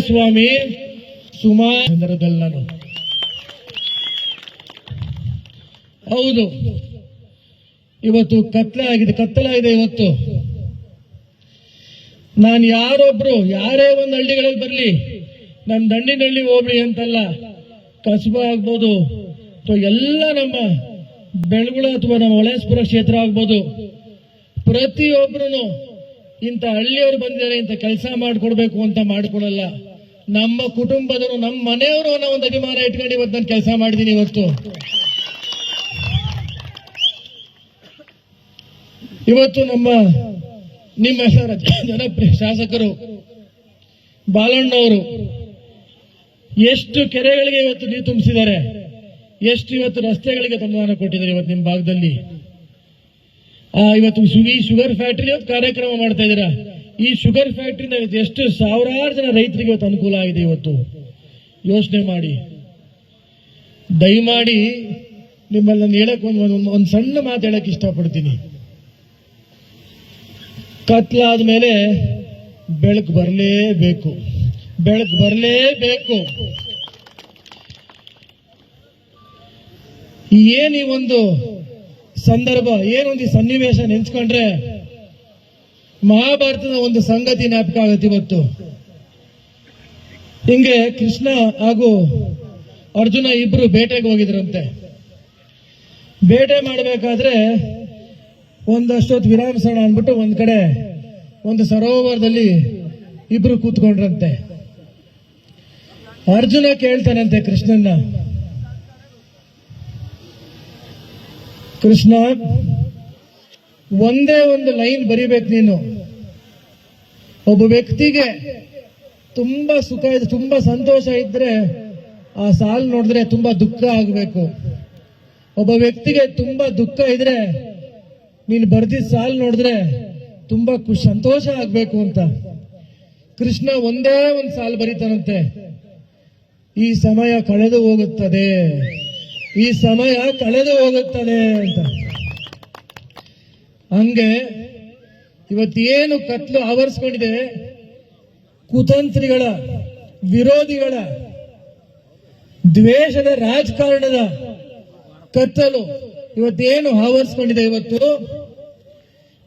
ಸ್ವಾಮಿ ಸುಮಾರು ಸಂದರ್ಭದಲ್ಲಿ ನಾನು ಹೌದು ಇವತ್ತು ಕತ್ತಲಾಗಿದೆ ಇವತ್ತು ನಾನು ಯಾರೇ ಒಂದು ಹಳ್ಳಿಗಳಲ್ಲಿ ಬರಲಿ ನಮ್ಮ ದಂಡಿನಹಳ್ಳಿ ಹೋಬಳಿ ಅಂತಲ್ಲ ಕಸಬಾ ಆಗ್ಬೋದು ಅಥವಾ ಎಲ್ಲ ನಮ್ಮ ಬೆಳಗುಳ ಅಥವಾ ನಮ್ಮ ಹೊಳೆಸ್ಪುರ ಕ್ಷೇತ್ರ ಆಗ್ಬೋದು ಪ್ರತಿಯೊಬ್ಬರು ಇಂಥ ಹಳ್ಳಿಯವರು ಬಂದಿದ್ದಾರೆ ಇಂಥ ಕೆಲಸ ಮಾಡಿಕೊಡ್ಬೇಕು ಅಂತ ಮಾಡ್ಕೊಡಲ್ಲ. ನಮ್ಮ ಕುಟುಂಬದವರು ನಮ್ಮ ಮನೆಯವರು ಅನ್ನೋ ಒಂದು ಅಭಿಮಾನ ಇಟ್ಕೊಂಡು ಇವತ್ತು ನಾನು ಕೆಲಸ ಮಾಡಿದ್ದೀನಿ. ಇವತ್ತು ನಿಮ್ಮೆಲ್ಲರ ಜನಪ್ರಿಯ ಶಾಸಕರು ಬಾಲಣ್ಣವರು ಎಷ್ಟು ಕೆರೆಗಳಿಗೆ ಇವತ್ತು ನೀರು ತುಂಬಿಸಿದ್ದಾರೆ, ಎಷ್ಟು ಇವತ್ತು ರಸ್ತೆಗಳಿಗೆ ಅನುದಾನ ಕೊಟ್ಟಿದ್ದಾರೆ. ಇವತ್ತು ನಿಮ್ಮ ಭಾಗದಲ್ಲಿ ಇವತ್ತು ಶುಗರ್ ಫ್ಯಾಕ್ಟರಿ ಇವತ್ತು ಕಾರ್ಯಕ್ರಮ ಮಾಡ್ತಾ ಇದ್ದೀರಾ. ಈ ಶುಗರ್ ಫ್ಯಾಕ್ಟರಿನ ಎಷ್ಟು ಸಾವಿರಾರು ಜನ ರೈತರಿಗೆ ಇವತ್ತು ಅನುಕೂಲ ಆಗಿದೆ. ಇವತ್ತು ಯೋಚನೆ ಮಾಡಿ, ದಯಮಾಡಿ ನಿಮ್ಮಲ್ಲಿ ನಾನು ಹೇಳಕ್ ಒಂದು ಸಣ್ಣ ಮಾತು ಹೇಳಕ್ ಇಷ್ಟಪಡ್ತೀನಿ. ಕತ್ಲಾದ ಮೇಲೆ ಬೆಳಕು ಬರಲೇಬೇಕು. ಈ ಒಂದು ಸಂದರ್ಭ, ಏನೊಂದು ಸನ್ನಿವೇಶ ನೆನ್ಸ್ಕೊಂಡ್ರೆ ಮಹಾಭಾರತದ ಒಂದು ಸಂಗತಿ ಜ್ಞಾಪಕ ಆಗುತ್ತೆ. ಇವತ್ತು ಹಿಂಗೆ ಕೃಷ್ಣ ಹಾಗೂ ಅರ್ಜುನ ಇಬ್ರು ಬೇಟೆಗೆ ಹೋಗಿದ್ರಂತೆ. ಬೇಟೆ ಮಾಡಬೇಕಾದ್ರೆ ಒಂದಷ್ಟೊತ್ತು ವಿರಾಮಿಸೋಣ ಅಂದ್ಬಿಟ್ಟು ಒಂದ್ ಕಡೆ ಒಂದು ಸರೋವರದಲ್ಲಿ ಇಬ್ರು ಕೂತ್ಕೊಂಡ್ರಂತೆ. ಅರ್ಜುನ ಕೇಳ್ತಾನಂತೆ ಕೃಷ್ಣನ್ನ, ಕೃಷ್ಣ ಒಂದೇ ಒಂದು ಲೈನ್ ಬರಿಬೇಕು ನೀನು. ಒಬ್ಬ ವ್ಯಕ್ತಿಗೆ ತುಂಬಾ ಸುಖ ಇದೆ, ತುಂಬಾ ಸಂತೋಷ ಇದ್ರೆ ಆ ಸಾಲು ನೋಡಿದ್ರೆ ತುಂಬಾ ದುಃಖ ಆಗ್ಬೇಕು. ಒಬ್ಬ ವ್ಯಕ್ತಿಗೆ ತುಂಬಾ ದುಃಖ ಇದ್ರೆ ನೀನು ಬರ್ದಿದ್ದ ಸಾಲು ನೋಡಿದ್ರೆ ತುಂಬಾ ಸಂತೋಷ ಆಗ್ಬೇಕು ಅಂತ ಕೃಷ್ಣ ಒಂದೇ ಒಂದು ಸಾಲು ಬರೀತಾನಂತೆ, ಈ ಸಮಯ ಕಳೆದು ಹೋಗುತ್ತದೆ ಅಂತ. ಹಂಗೆ ಇವತ್ತೇನು ಕತ್ಲು ಆವರಿಸ್ಕೊಂಡಿದೆ, ಕುತಂತ್ರಿಗಳ, ವಿರೋಧಿಗಳ, ದ್ವೇಷದ ರಾಜಕಾರಣದ ಕತ್ತಲು ಇವತ್ತೇನು ಆವರಿಸ್ಕೊಂಡಿದೆ, ಇವತ್ತು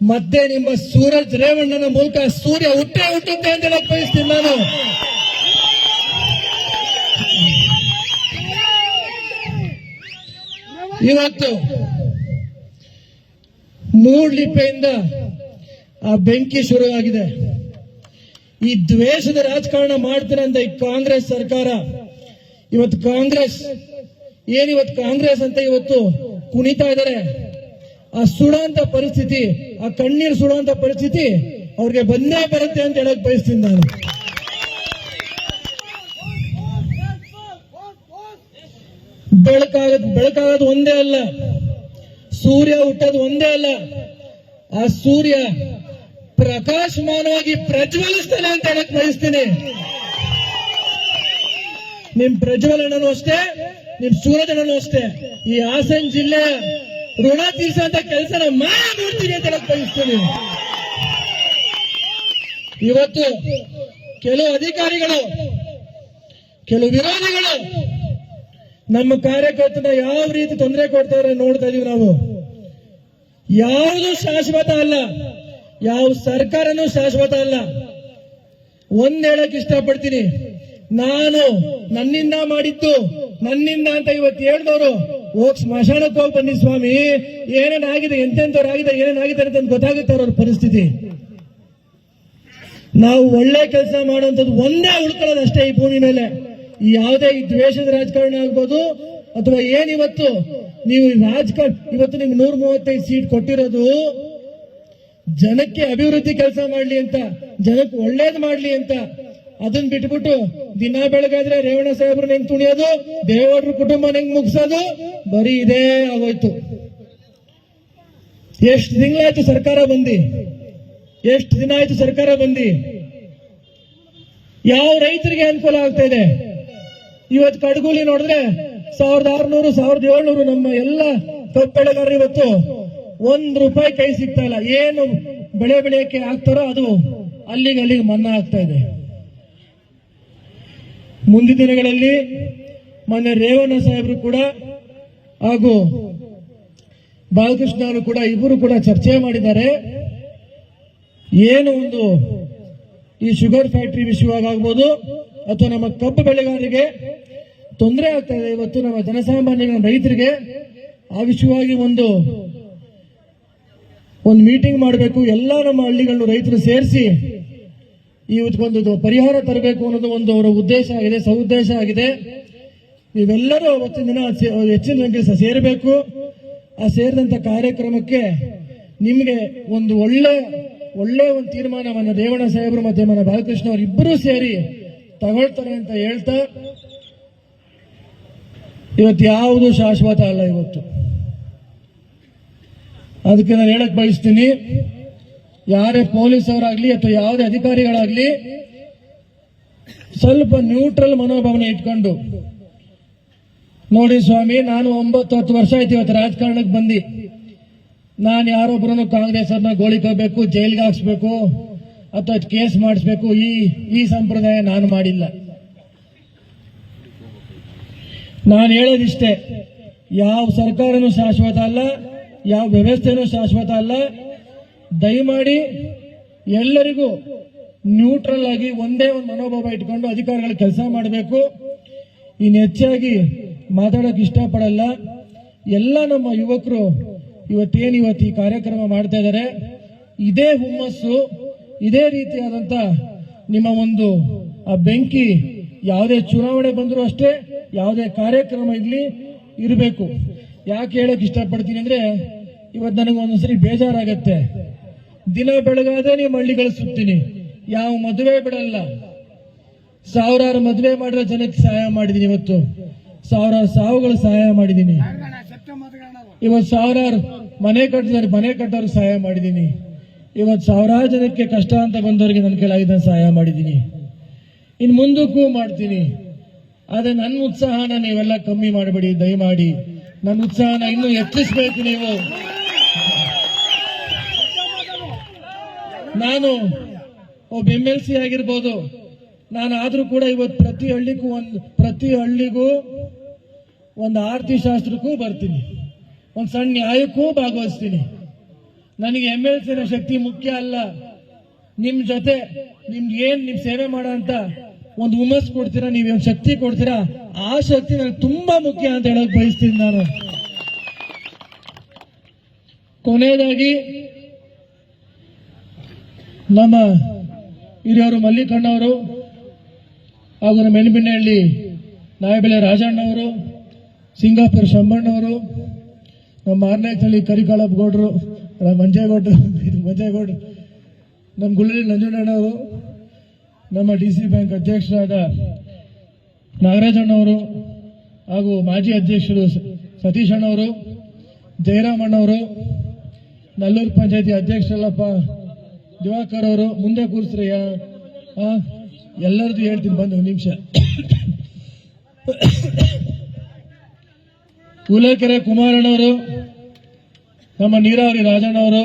ಮತ್ತೆ ನಿಮ್ಮ ಸೂರಜ್ ರೇವಣ್ಣನ ಮೂಲಕ ಸೂರ್ಯ ಹುಟ್ಟುತ್ತೆ ಅಂತ ಹೇಳಕ್ ಬಯಸ್ತೀನಿ ನಾನು. ಇವತ್ತು ಮೂಡ್ಲಿಪ್ಪೆಯಿಂದ ಆ ಬೆಂಕಿ ಶುರುವಾಗಿದೆ. ಈ ದ್ವೇಷದ ರಾಜಕಾರಣ ಮಾಡ್ತಾರೆ ಅಂತ ಈ ಕಾಂಗ್ರೆಸ್ ಸರ್ಕಾರ, ಇವತ್ತು ಕಾಂಗ್ರೆಸ್ ಅಂತ ಇವತ್ತು ಕುಣಿತಾ ಇದ್ದಾರೆ. ಆ ಸುಡುವಂತ ಪರಿಸ್ಥಿತಿ, ಆ ಕಣ್ಣೀರು ಸುಡುವಂತ ಪರಿಸ್ಥಿತಿ ಅವ್ರಿಗೆ ಬಂದೇ ಬರುತ್ತೆ ಅಂತ ಹೇಳಕ್ ಬಯಸ್ತೀನಿ ನಾನು. ಬೆಳಕಾಗೋದು ಒಂದೇ ಅಲ್ಲ, ಸೂರ್ಯ ಹುಟ್ಟೋದು ಒಂದೇ ಅಲ್ಲ, ಆ ಸೂರ್ಯ ಪ್ರಕಾಶಮಾನವಾಗಿ ಪ್ರಜ್ವಲಿಸ್ತಾನೆ ಅಂತ ಹೇಳಕ್ ಬಯಸ್ತೀನಿ. ನಿಮ್ ಪ್ರಜ್ವಲನೂ ಅಷ್ಟೇ, ನಿಮ್ ಸೂರಜನೂ ಅಷ್ಟೇ. ಈ ಹಾಸನ ಜಿಲ್ಲೆಯ ಋಣ ತೀರ್ಸಂತ ಕೆಲಸನ ಮಾಡ್ತೀನಿ ಅಂತ ಹೇಳಕ್ ಬಯಸ್ತೀನಿ. ಇವತ್ತು ಕೆಲವು ಅಧಿಕಾರಿಗಳು, ಕೆಲವು ವಿರೋಧಿಗಳು ನಮ್ಮ ಕಾರ್ಯಕರ್ತನ ಯಾವ ರೀತಿ ತೊಂದರೆ ಕೊಡ್ತಾರೆ ನೋಡ್ತಾ ಇದೀವಿ ನಾವು. ಯಾವುದು ಶಾಶ್ವತ ಅಲ್ಲ, ಯಾವ ಸರ್ಕಾರನೂ ಶಾಶ್ವತ ಅಲ್ಲ. ಒಂದ್ ಹೇಳಕ್ ಇಷ್ಟಪಡ್ತೀನಿ, ನಾನು ನನ್ನಿಂದ ಮಾಡಿದ್ದು ನನ್ನಿಂದ ಅಂತ ಇವತ್ತು ಹೇಳಿದವರು ಹೋಗ್ ಸ್ಮಶಾನಕ್ಕೆ ಹೋಗಿ ಬನ್ನಿ ಸ್ವಾಮಿ, ಏನೇನಾಗಿದೆ, ಎಂತೆಂಥವ್ರಾಗಿದೆ, ಏನೇನಾಗಿದೆ ಅಂತ ಗೊತ್ತಾಗುತ್ತೆ ಅವ್ರ ಪರಿಸ್ಥಿತಿ. ನಾವು ಒಳ್ಳೆ ಕೆಲಸ ಮಾಡುವಂಥದ್ದು ಒಂದೇ ಉಳ್ಕೊಳ್ಳೋದು ಅಷ್ಟೇ ಈ ಭೂಮಿ ಮೇಲೆ. ಯಾವುದೇ ಈ ದ್ವೇಷದ ರಾಜಕಾರಣ ಆಗ್ಬೋದು ಅಥವಾ ಏನಿವತ್ತು ನೀವು ಇವತ್ತು ನಿಮ್ಗೆ 135 ಸೀಟ್ ಕೊಟ್ಟಿರೋದು ಜನಕ್ಕೆ ಅಭಿವೃದ್ಧಿ ಕೆಲಸ ಮಾಡ್ಲಿ ಅಂತ, ಜನಕ್ಕೆ ಒಳ್ಳೇದು ಮಾಡ್ಲಿ ಅಂತ. ಅದನ್ನ ಬಿಟ್ಬಿಟ್ಟು ದಿನ ಬೆಳಗಾದ್ರೆ ರೇವಣ್ಣ ಸಾಹೇಬ್ರನ್ನ ಹೆಂಗ್ ತುಣಿಯೋದು, ದೇವೇಗೌಡರ ಕುಟುಂಬನ ಹೆಂಗ್ ಮುಗಿಸೋದು, ಬರೀ ಇದೇ ಆಗೋಯ್ತು. ಎಷ್ಟು ತಿಂಗಳಾಯ್ತು ಸರ್ಕಾರ ಬಂದಿ, ಎಷ್ಟು ದಿನ ಆಯ್ತು ಸರ್ಕಾರ ಬಂದಿ, ಯಾವ ರೈತರಿಗೆ ಅನುಕೂಲ ಆಗ್ತಾ ಇದೆ? ಇವತ್ತು ಕಡಗುಲಿ ನೋಡಿದ್ರೆ 1600, 1700 ನಮ್ಮ ಎಲ್ಲ ಕಬ್ಬು ಬೆಳೆಗಾರರು ಇವತ್ತು ₹1 ಕೈ ಸಿಗ್ತಾ ಇಲ್ಲ. ಏನು ಬೆಳೆ ಬೆಳೆಯಕ್ಕೆ ಆಗ್ತಾರೋ ಅದು ಅಲ್ಲಿಗೆ ಮನ್ನಾ ಆಗ್ತಾ ಇದೆ. ಮುಂದಿನ ದಿನಗಳಲ್ಲಿ ಮಾನ್ಯ ರೇವಣ್ಣ ಸಾಹೇಬರು ಕೂಡ ಹಾಗೂ ಬಾಲಕೃಷ್ಣ ಅವರು ಕೂಡ ಇಬ್ಬರು ಕೂಡ ಚರ್ಚೆ ಮಾಡಿದ್ದಾರೆ. ಏನು ಒಂದು ಈ ಶುಗರ್ ಫ್ಯಾಕ್ಟರಿ ವಿಷಯವಾಗಿ ಆಗ್ಬೋದು ಅಥವಾ ನಮ್ಮ ಕಬ್ಬು ಬೆಳೆಗಾರರಿಗೆ ತೊಂದರೆ ಆಗ್ತಾ ಇದೆ, ಇವತ್ತು ನಮ್ಮ ಜನಸಾಮಾನ್ಯ ರೈತರಿಗೆ ಆ ವಿಷಯವಾಗಿ ಒಂದು ಮೀಟಿಂಗ್ ಮಾಡಬೇಕು. ಎಲ್ಲ ನಮ್ಮ ಹಳ್ಳಿಗಳನ್ನು ರೈತರು ಸೇರಿಸಿ ಇವತ್ತೊಂದು ಪರಿಹಾರ ತರಬೇಕು ಅನ್ನೋದು ಒಂದು ಅವರ ಉದ್ದೇಶ ಆಗಿದೆ, ಸದುದ್ದೇಶ ಆಗಿದೆ. ನೀವೆಲ್ಲರೂ ಅವತ್ತಿನ ದಿನ ಹೆಚ್ಚಿನ ಸಂಖ್ಯೆ ಸೇರಬೇಕು. ಆ ಸೇರಿದಂತ ಕಾರ್ಯಕ್ರಮಕ್ಕೆ ನಿಮಗೆ ಒಂದು ಒಳ್ಳೆ ಒಂದು ತೀರ್ಮಾನವನ್ನು ರೇವಣ್ಣ ಸಾಹೇಬರು ಮತ್ತೆ ಮನ ಬಾಲಕೃಷ್ಣ ಅವರು ಇಬ್ಬರೂ ಸೇರಿ ತಗೊಳ್ತಾರೆ ಅಂತ ಹೇಳ್ತಾ, ಇವತ್ತು ಯಾವುದು ಶಾಶ್ವತ ಅಲ್ಲ. ಇವತ್ತು ಅದಕ್ಕೆ ನಾನು ಹೇಳಕ್ ಬಯಸ್ತೀನಿ, ಯಾರೇ ಪೊಲೀಸ್ ಅವರಾಗ್ಲಿ ಅಥವಾ ಯಾವುದೇ ಅಧಿಕಾರಿಗಳಾಗ್ಲಿ ಸ್ವಲ್ಪ ನ್ಯೂಟ್ರಲ್ ಮನೋಭಾವನೆ ಇಟ್ಕೊಂಡು ನೋಡಿ ಸ್ವಾಮಿ, ನಾನು 9-10 ವರ್ಷ ಆಯ್ತು ಇವತ್ತು ರಾಜಕಾರಣಕ್ಕೆ ಬಂದು. ನಾನು ಯಾರೊಬ್ಬರನ್ನು ಕಾಂಗ್ರೆಸ್ ಅವ್ರನ್ನ ಗೋಳಿಕೋಬೇಕು, ಜೈಲ್ಗೆ ಹಾಕ್ಸ್ಬೇಕು ಅಥವಾ ಕೇಸ್ ಮಾಡಿಸ್ಬೇಕು, ಈ ಸಂಪ್ರದಾಯ ನಾನು ಮಾಡಿಲ್ಲ. ನಾನು ಹೇಳೋದಿಷ್ಟೇ, ಯಾವ ಸರ್ಕಾರನೂ ಶಾಶ್ವತ ಅಲ್ಲ, ಯಾವ ವ್ಯವಸ್ಥೆನೂ ಶಾಶ್ವತ ಅಲ್ಲ. ದಯಮಾಡಿ ಎಲ್ಲರಿಗೂ ನ್ಯೂಟ್ರಲ್ ಆಗಿ ಒಂದೇ ಒಂದು ಮನೋಭಾವ ಇಟ್ಕೊಂಡು ಅಧಿಕಾರಿಗಳು ಕೆಲಸ ಮಾಡಬೇಕು. ಇನ್ನು ಹೆಚ್ಚಾಗಿ ಮಾತಾಡೋಕೆ ಇಷ್ಟಪಡಲ್ಲ. ಎಲ್ಲ ನಮ್ಮ ಯುವಕರು ಇವತ್ತು ಈ ಕಾರ್ಯಕ್ರಮ ಮಾಡ್ತಾ ಇದ್ದಾರೆ. ಇದೇ ಹುಮ್ಮಸ್ಸು, ಇದೇ ರೀತಿಯಾದಂತ ನಿಮ್ಮ ಒಂದು ಆ ಬೆಂಕಿ ಯಾವುದೇ ಚುನಾವಣೆ ಬಂದರೂ ಅಷ್ಟೇ, ಯಾವುದೇ ಕಾರ್ಯಕ್ರಮ ಇರಬೇಕು. ಯಾಕೆ ಹೇಳಕ್ ಇಷ್ಟಪಡ್ತೀನಿ ಅಂದ್ರೆ, ಇವತ್ತು ನನಗೆ ಒಂದೊಂದ್ಸರಿ ಬೇಜಾರಾಗತ್ತೆ. ದಿನ ಬೆಳಗಾದ್ರೆ ನೀವು ಹಳ್ಳಿಗಳು ಸುತ್ತೀನಿ, ಯಾವ ಮದುವೆ ಬಿಡಲ್ಲ. ಸಾವಿರಾರು ಮದುವೆ ಮಾಡಿರೋ ಜನಕ್ಕೆ ಸಹಾಯ ಮಾಡಿದೀನಿ, ಇವತ್ತು ಸಾವಿರಾರು ಸಾವುಗಳು ಸಹಾಯ ಮಾಡಿದೀನಿ. ಇವತ್ತು ಸಾವಿರಾರು ಮನೆ ಕಟ್ಟೋರು ಸಹಾಯ ಮಾಡಿದೀನಿ. ಇವತ್ತು ಸಾವಿರಾರು ಜನಕ್ಕೆ ಕಷ್ಟ ಅಂತ ಬಂದವರಿಗೆ ನನ್ನ ಕೈಲಾಗಿದ್ದ ಸಹಾಯ ಮಾಡಿದೀನಿ. ಇನ್ನು ಮುಂದಕ್ಕೂ ಮಾಡ್ತೀನಿ. ಆದ್ರೆ ನನ್ನ ಉತ್ಸಾಹನ ನೀವೆಲ್ಲ ಕಮ್ಮಿ ಮಾಡಬೇಡಿ, ದಯಮಾಡಿ ನನ್ನ ಉತ್ಸಾಹನ ಇನ್ನೂ ಹೆಚ್ಚಿಸಬೇಕು. ನೀವು ನಾನು ಒಬ್ಬ MLC ಆಗಿರ್ಬೋದು, ನಾನು ಆದ್ರೂ ಕೂಡ ಇವತ್ತು ಪ್ರತಿ ಹಳ್ಳಿಗೂ ಒಂದು ಆರತಿ ಶಾಸ್ತ್ರಕ್ಕೂ ಬರ್ತೀನಿ, ಒಂದು ಸಣ್ಣ ನ್ಯಾಯಕ್ಕೂ ಭಾಗವಹಿಸ್ತೀನಿ. ನನಗೆ MLC ಶಕ್ತಿ ಮುಖ್ಯ ಅಲ್ಲ. ನಿಮ್ ಜೊತೆ ನಿಮ್ ಸೇವೆ ಮಾಡೋ ಅಂತ ಒಂದು ಹುಮ್ಮಸ್ ಕೊಡ್ತೀರಾ, ನೀವೇನು ಶಕ್ತಿ ಕೊಡ್ತೀರಾ, ಆ ಶಕ್ತಿ ನನಗೆ ತುಂಬಾ ಮುಖ್ಯ ಅಂತ ಹೇಳಕ್ ಬಯಸ್ತೀನಿ ನಾನು. ಕೊನೆಯದಾಗಿ ನಮ್ಮ ಹಿರಿಯವರು ಮಲ್ಲಿಕಣ್ಣವರು ಹಾಗೂ ನಮ್ಮ ಎನ್ಬಿನಹಳ್ಳಿ ನಾಯಬೆಲೆ ರಾಜಣ್ಣವರು, ಸಿಂಗಾಪುರ ಶಂಬಣ್ಣವರು, ನಮ್ಮ ಮಾರನೇಕಳ್ಳಿ ಕರಿಕಾಳಪ್ಪ ಗೌಡ್ರು, ಮಂಜೇಗೌಡ್ರು, ನಮ್ಮ ಗುಳ್ಳಳ್ಳಿ ನಂಜುಂಡಣ್ಣವರು, ನಮ್ಮ DC ಬ್ಯಾಂಕ್ ಅಧ್ಯಕ್ಷರಾದ ನಾಗರಾಜಣ್ಣವರು ಹಾಗೂ ಮಾಜಿ ಅಧ್ಯಕ್ಷರು ಸತೀಶ್ ಅಣ್ಣವರು, ಜಯರಾಮಣ್ಣವರು, ನಲ್ಲೂರು ಪಂಚಾಯತಿ ಅಧ್ಯಕ್ಷರಲ್ಲಪ್ಪ ದಿವಾಕರ್ ಅವರು, ಮುಂದೆ ಕೂರಿಸ್ರಯ್ಯ, ಎಲ್ಲರದ್ದು ಹೇಳ್ತೀನಿ ಬಂದು ಒಂದು ನಿಮಿಷ. ಕೂಲೇಕೆರೆ ಕುಮಾರಣ್ಣವರು, ನಮ್ಮ ನೀರಾವರಿ ರಾಜಣ್ಣವರು,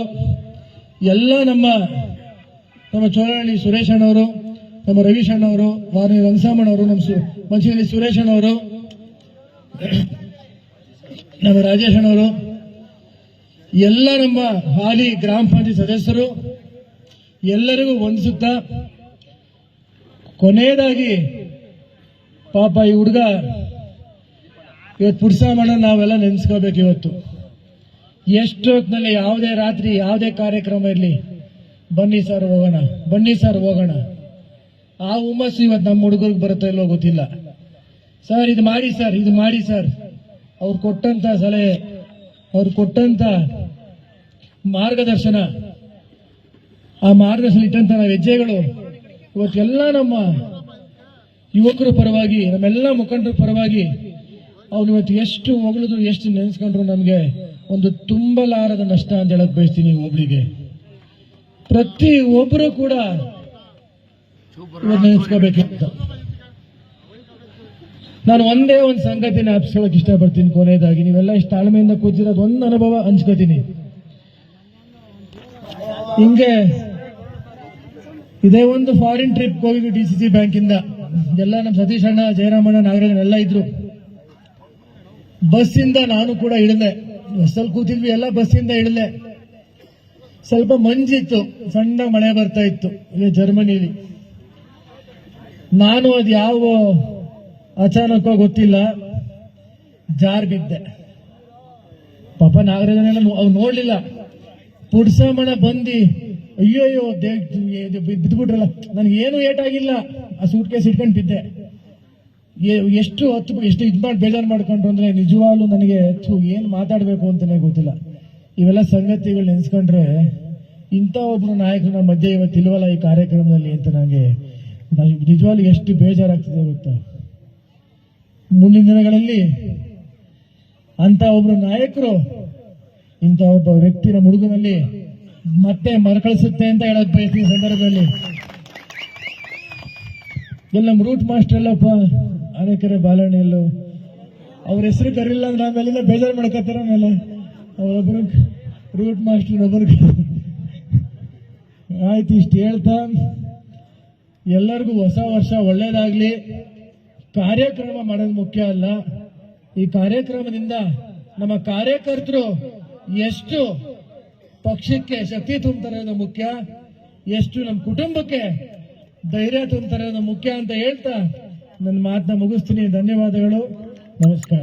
ಎಲ್ಲ ನಮ್ಮ ಚೋಳಹಳ್ಳಿ ಸುರೇಶ್ ಅಣ್ಣವರು, ನಮ್ಮ ರವೀಶ್ ಅಣ್ಣವರು, ವಾರಣಿ ರಂಗಸಾಮಣ್ಣವರು, ನಮ್ಮ ಮಂಚಿನಲ್ಲಿ ಸುರೇಶ್ ಅಣ್ಣವರು, ನಮ್ಮ ರಾಜೇಶ್ ಅಣ್ಣವರು, ಎಲ್ಲ ನಮ್ಮ ಹಾಲಿ ಗ್ರಾಮ ಪಂಚಾಯತ್ ಸದಸ್ಯರು, ಎಲ್ಲರಿಗೂ ವಂದಿಸುತ್ತಾ, ಕೊನೆಯದಾಗಿ ಪಾಪ ಈ ಹುಡುಗ ಇವತ್ತು ಪುಡ್ಸಾಮಣ್ಣ ನಾವೆಲ್ಲ ನೆನೆಸ್ಕೋಬೇಕು. ಇವತ್ತು ಎಷ್ಟೊತ್ತಿನಲ್ಲಿ ಯಾವುದೇ ರಾತ್ರಿ ಯಾವುದೇ ಕಾರ್ಯಕ್ರಮ ಇರಲಿ, ಬನ್ನಿ ಸರ್ ಹೋಗೋಣ, ಬನ್ನಿ ಸರ್ ಹೋಗೋಣ. ಆ ಹುಮ್ಮಸ್ಸು ಇವತ್ತು ನಮ್ಮ ಹುಡುಗರಿಗೆ ಬರುತ್ತೋ ಇಲ್ಲೋ ಗೊತ್ತಿಲ್ಲ. ಸರ್ ಇದು ಮಾಡಿ ಸರ್, ಇದು ಮಾಡಿ ಸರ್, ಅವ್ರು ಕೊಟ್ಟಂತ ಸಲಹೆ, ಅವ್ರು ಕೊಟ್ಟಂತ ಮಾರ್ಗದರ್ಶನ, ಆ ಮಾರ್ಗದರ್ಶನ ಇಟ್ಟಂತ ನಾವು ಹೆಜ್ಜೆಗಳು ಇವತ್ತೆಲ್ಲ ನಮ್ಮ ಯುವಕರ ಪರವಾಗಿ, ನಮ್ಮೆಲ್ಲ ಮುಖಂಡರ ಪರವಾಗಿ ಅವ್ನು ಇವತ್ತು ಎಷ್ಟು ಹೊಗಳಿದ್ರು, ಎಷ್ಟು ನೆನೆಸ್ಕೊಂಡ್ರು ನಮಗೆ ಒಂದು ತುಂಬಲಾರದ ನಷ್ಟ ಅಂತ ಹೇಳಕ್ ಬಯಸ್ತೀನಿ. ಒಬ್ಳಿಗೆ ಪ್ರತಿ ಒಬ್ಬರು ಕೂಡ ಇವತ್ತು ನೆನೆಸ್ಕೋಬೇಕಿತ್ತು. ನಾನು ಒಂದೇ ಒಂದು ಸಂಗತಿನ ಹಬ್ಸ್ಕೊಳಕ್ ಇಷ್ಟಪಡ್ತೀನಿ. ಕೊನೆಯದಾಗಿ ನೀವೆಲ್ಲ ಇಷ್ಟು ತಾಳ್ಮೆಯಿಂದ ಕೂತಿರೋದು ಒಂದು ಅನುಭವ ಹಂಚ್ಕೋತೀನಿ. ಹಿಂಗೆ ಇದೇ ಒಂದು ಫಾರಿನ್ ಟ್ರಿಪ್ ಹೋಗಿದ್ವಿ DCC ಬ್ಯಾಂಕಿಂದ ಎಲ್ಲ ನಮ್ಮ ಸತೀಶ್ ಅಣ್ಣ, ಜಯರಾಮಣ್ಣ, ನಾಗರಾಜ್ ಎಲ್ಲ ಇದ್ರು. ಬಸ್ಸಿಂದ ನಾನು ಕೂಡ ಇಳಿದೆ. ಬಸ್ಸಲ್ಲಿ ಕೂತಿದ್ವಿ, ಎಲ್ಲ ಬಸ್ಸಿಂದ ಇಳಿದೆ. ಸ್ವಲ್ಪ ಮಂಜಿತ್ತು, ಸಣ್ಣ ಮಳೆ ಬರ್ತಾ ಇತ್ತು ಇಲ್ಲಿ ಜರ್ಮನಿಲಿ. ನಾನು ಅದು ಯಾವ ಅಚಾನಕ ಗೊತ್ತಿಲ್ಲ, ಜಾರ್ ಬಿದ್ದೆ. ಪಾಪ ನಾಗರಾಜನೆಲ್ಲ ಅವ್ರು ನೋಡ್ಲಿಲ್ಲ. ಪುಡ್ಸಮಣ ಬಂದು ಅಯ್ಯೋಯ್ಯೋ ಬಿದ್ದುಬಿಟ್ರಲ್ಲ. ನನಗೆ ಏನು ಏಟಾಗಿಲ್ಲ, ಆ ಸೂಟ್ ಕೇಸ್ ಇಟ್ಕೊಂಡು ಬಿದ್ದೆ. ಎಷ್ಟು ಇದು ಮಾಡಿ ಬೇಜಾರು ಮಾಡ್ಕೊಂಡ್ರು ಅಂದ್ರೆ ನಿಜವಾಗ್ಲೂ ನನಗೆ ಏನು ಮಾತಾಡಬೇಕು ಅಂತಾನೆ ಗೊತ್ತಿಲ್ಲ. ಇವೆಲ್ಲ ಸಂಗತಿಗಳು ನೆನೆಸ್ಕೊಂಡ್ರೆ ಇಂಥ ಒಬ್ರು ನಾಯಕರು ನಮ್ಮ ಮಧ್ಯೆ ಇವತ್ತು ಇಲ್ವಲ್ಲ ಈ ಕಾರ್ಯಕ್ರಮದಲ್ಲಿ ಅಂತ ನನಗೆ ನಿಜವಾಗ್ಲೂ ಎಷ್ಟು ಬೇಜಾರಾಗ್ತದೆ ಗೊತ್ತಾ. ಮುಂದಿನ ದಿನಗಳಲ್ಲಿ ಅಂತ ಒಬ್ರು ನಾಯಕರು ಇಂಥ ಒಬ್ಬ ವ್ಯಕ್ತಿ ನಮ್ಮ ಹುಡುಗನಲ್ಲಿ ಮತ್ತೆ ಮರುಕಳಿಸುತ್ತೆ ಅಂತ ಹೇಳಕ್ ಬಯಸ್ತೀನಿ. ಸಂದರ್ಭದಲ್ಲಿ ಎಲ್ಲ ನಮ್ಮ ರೂಟ್ ಮಾಸ್ಟರ್ ಎಲ್ಲಪ್ಪ ಆನೆಕೆರೆ ಬಾಲಹಳ್ಳಿಯಲ್ಲೂ ಅವ್ರ ಹೆಸರು ಕರಿಲ್ಲ ಅಂದ್ರೆ ಆಮೇಲಿಂದ ಬೇಜಾರು ಮಾಡ್ಕೊತಾರ. ಆಮೇಲೆ ಅವರೊಬ್ಬರು ರೂಟ್ ಮಾಸ್ಟರ್ ಒಬ್ಬರು ಆಯ್ತು. ಇಷ್ಟು ಹೇಳ್ತಾ ಎಲ್ಲರಿಗೂ ಹೊಸ ವರ್ಷ ಒಳ್ಳೇದಾಗ್ಲಿ. ಕಾರ್ಯಕ್ರಮ ಮಾಡೋದು ಮುಖ್ಯ ಅಲ್ಲ, ಈ ಕಾರ್ಯಕ್ರಮದಿಂದ ನಮ್ಮ ಕಾರ್ಯಕರ್ತರು ಎಷ್ಟು ಪಕ್ಷಕ್ಕೆ ಶಕ್ತಿ ತುಂಬ್ತಾರೆ ಅನ್ನೋದು ಮುಖ್ಯ, ಎಷ್ಟು ನಮ್ಮ ಕುಟುಂಬಕ್ಕೆ ಧೈರ್ಯ ತುಂಬ್ತಾರೆ ಅನ್ನೋದು ಮುಖ್ಯ ಅಂತ ಹೇಳ್ತಾ ನನ್ನ ಮಾತನ್ನ ಮುಗಿಸ್ತೀನಿ. ಧನ್ಯವಾದಗಳು, ನಮಸ್ಕಾರ.